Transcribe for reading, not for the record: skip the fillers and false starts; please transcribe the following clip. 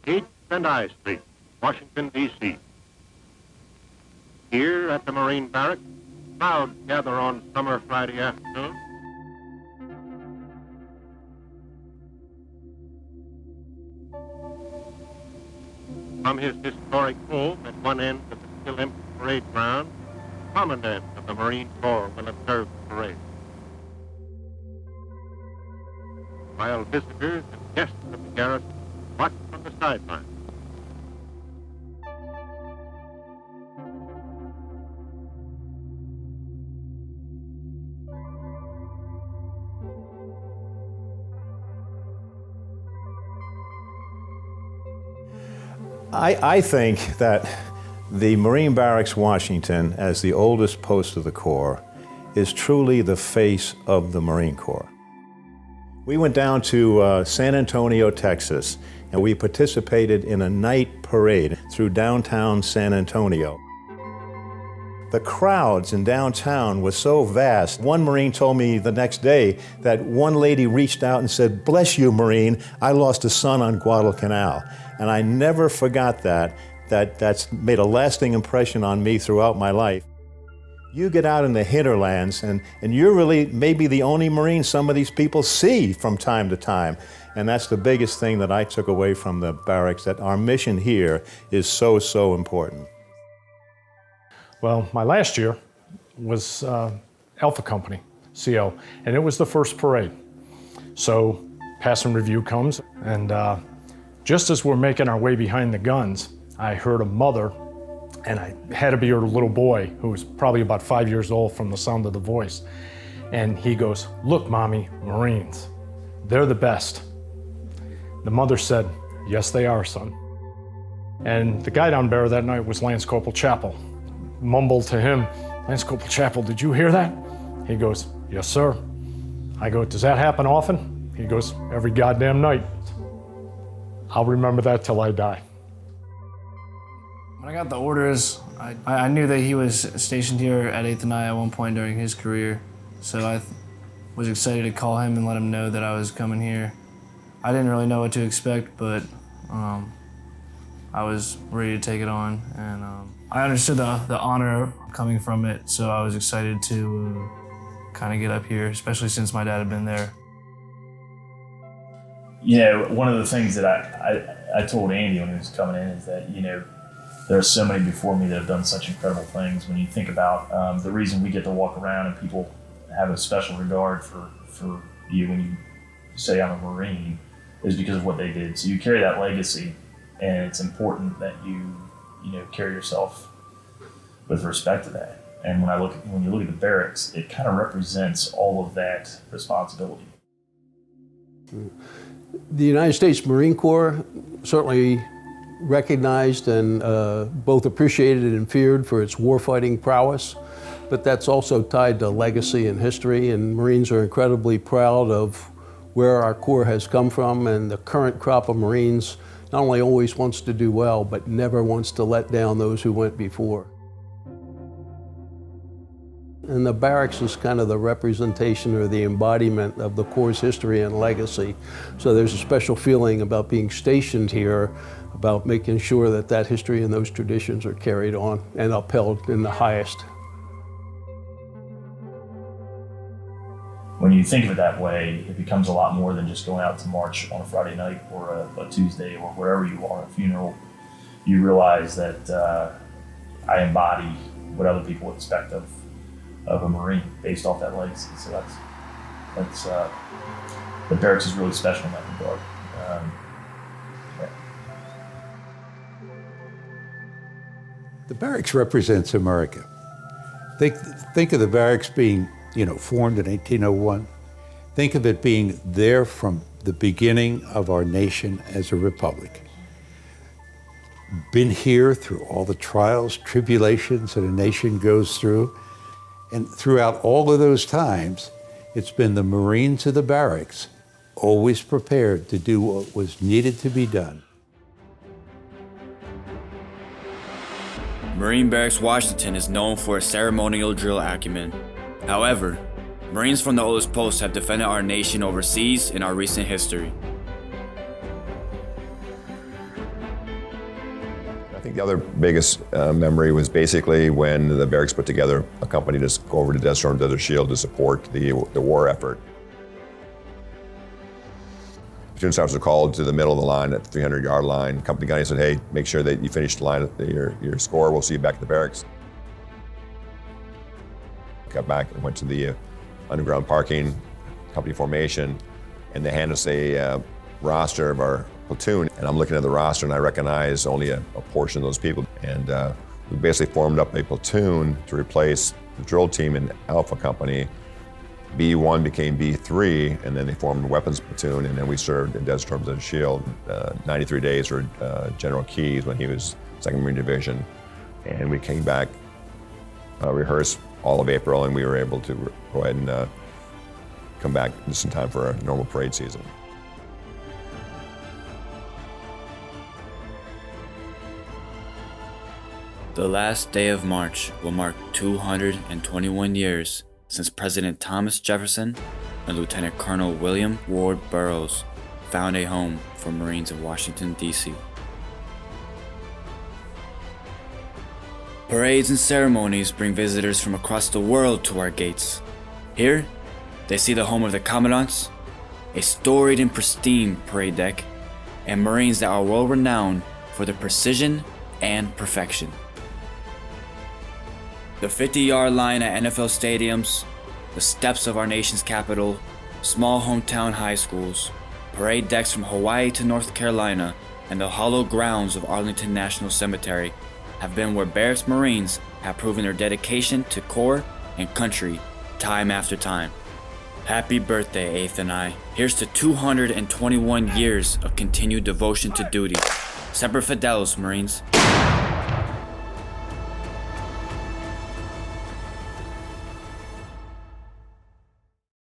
8th and I Street, Washington, D.C. Here at the Marine Barracks, crowds gather on summer Friday afternoon. From his historic home at one end of the still empty parade ground, Commandant of the Marine Corps will observe the parade, while visitors and guests of the garrison watch from the sidelines. I think that the Marine Barracks, Washington, as the oldest post of the Corps, is truly the face of the Marine Corps. We went down to San Antonio, Texas, and we participated in a night parade through downtown San Antonio. The crowds in downtown were so vast. One Marine told me the next day that one lady reached out and said, "Bless you, Marine, I lost a son on Guadalcanal." And I never forgot that. That's made a lasting impression on me throughout my life. You get out in the hinterlands and you're really maybe the only Marine some of these people see from time to time. And that's the biggest thing that I took away from the barracks, that our mission here is so, so important. Well, my last year was Alpha Company, CO, and it was the first parade. So pass and review comes, and just as we're making our way behind the guns, I heard a mother, and I had to be her little boy, who was probably about 5 years old from the sound of the voice. And he goes, "Look, Mommy, Marines, they're the best." The mother said, "Yes, they are, son." And the guy down there that night was Lance Corporal Chappell. Mumbled to him, "Lance Corporal Chappell, did you hear that?" He goes, "Yes, sir." I go, "Does that happen often?" He goes, "Every goddamn night." I'll remember that till I die. When I got the orders, I knew that he was stationed here at 8th and I at one point during his career, so I was excited to call him and let him know that I was coming here. I didn't really know what to expect, but I was ready to take it on, and I understood the honor coming from it, so I was excited to kind of get up here, especially since my dad had been there. You know, one of the things that I told Andy when he was coming in is that, you know, there are so many before me that have done such incredible things. When you think about the reason we get to walk around and people have a special regard for you when you say I'm a Marine is because of what they did. So you carry that legacy, and it's important that you carry yourself with respect to that. And when you look at the barracks, it kind of represents all of that responsibility. The United States Marine Corps certainly recognized and both appreciated and feared for its warfighting prowess, but that's also tied to legacy and history, and Marines are incredibly proud of where our Corps has come from, and the current crop of Marines not only always wants to do well, but never wants to let down those who went before. And the barracks is kind of the representation or the embodiment of the Corps' history and legacy. So there's a special feeling about being stationed here, about making sure that that history and those traditions are carried on and upheld in the highest. When you think of it that way, it becomes a lot more than just going out to march on a Friday night or a Tuesday or wherever you are at a funeral. You realize that I embody what other people expect of a Marine based off that legacy. So that's the barracks is really special in that regard. Yeah. The barracks represents America. Think of the barracks being, formed in 1801. Think of it being there from the beginning of our nation as a republic. Been here through all the trials, tribulations that a nation goes through. And throughout all of those times, it's been the Marines of the barracks, always prepared to do what was needed to be done. Marine Barracks Washington is known for its ceremonial drill acumen. However, Marines from the oldest posts have defended our nation overseas in our recent history. I think the other biggest memory was basically when the barracks put together a company to go over to Desert Storm, Desert Shield to support the war effort. Platoon sergeants were called to the middle of the line at the 300-yard line. Company guy said, hey, make sure that you finish the line, your score. We'll see you back at the barracks. Got back and went to the underground parking, company formation, and they handed us a roster of our platoon. And I'm looking at the roster and I recognize only a portion of those people. And we basically formed up a platoon to replace the drill team in Alpha Company. B1 became B3, and then they formed a weapons platoon, and then we served in Desert Storm, Desert Shield 93 days for General Keyes when he was 2nd Marine Division. And we came back, rehearsed all of April, and we were able to go ahead and come back just in time for a normal parade season. The last day of March will mark 221 years since President Thomas Jefferson and Lieutenant Colonel William Ward Burrows found a home for Marines in Washington, D.C. Parades and ceremonies bring visitors from across the world to our gates. Here, they see the home of the Commandants, a storied and pristine parade deck, and Marines that are world-renowned for their precision and perfection. The 50-yard line at NFL stadiums, the steps of our nation's capital, small hometown high schools, parade decks from Hawaii to North Carolina, and the hallowed grounds of Arlington National Cemetery have been where Barracks Marines have proven their dedication to corps and country time after time. Happy birthday, 8th and I. Here's to 221 years of continued devotion to duty. Semper Fidelis, Marines.